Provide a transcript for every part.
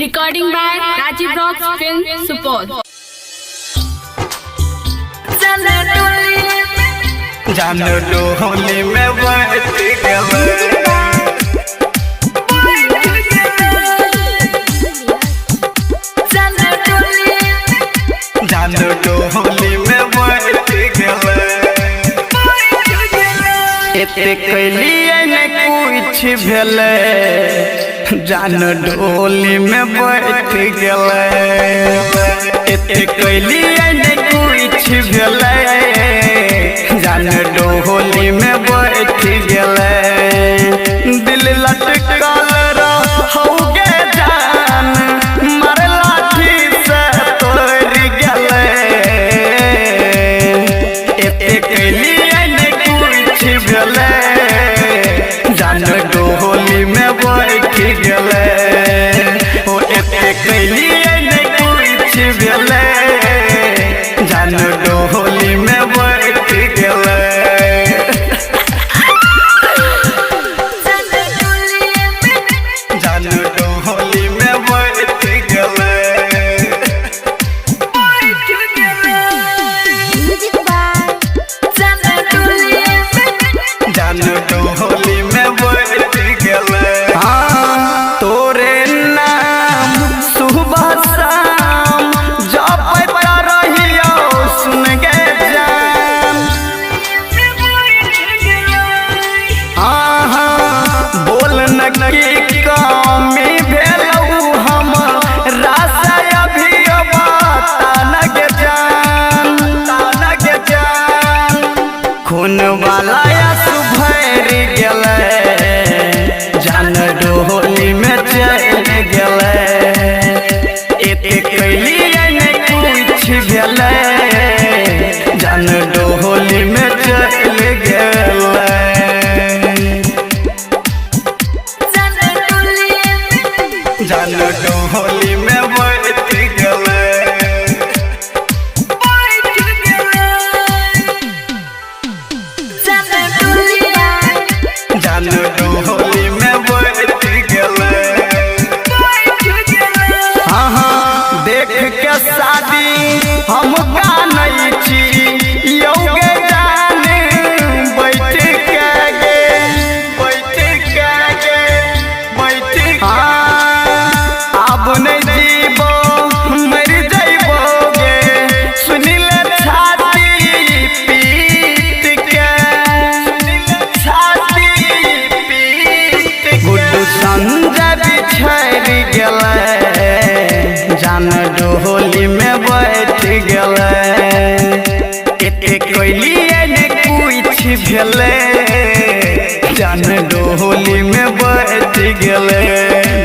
Recording by Rajiv Rocks Film Support. जानो डोली में बैठ गए जानो डोली में बैठ गए एते कैलिए न कुछ भेले जानो डोली में बैठ गए एते कैलिए न कुछ भेले जान डोली में बैठ गले दिल लटकल रहोगे जान मर लाठी से तोड़ गले एते कैलिए न कुछ भेले जान डोली में बैठ गले ओ एते कैलिए न कुछ भेले जान डोली में बैठ गले खून वाला सुभर गले जान डोली में चल गले एते कैलिए न कुछ भेले जान डोली में चल गले जान डोली में बैठ गले डोली में बैठ गले हाँ देख के शादी हम गानै छी योगे जाने बैठ के अब नहीं जीबो मर जइबोगे सुनिल छाती पीट के गुड्डू संजय बिछड़ गले जान डोली में बैठ गले एते कैलिए न कुछ भेले जान डोली में बैठ गले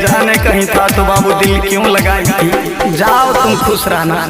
जाने कहीं था तो बाबू दिल क्यों लगाई थी जाओ तुम खुश रहना।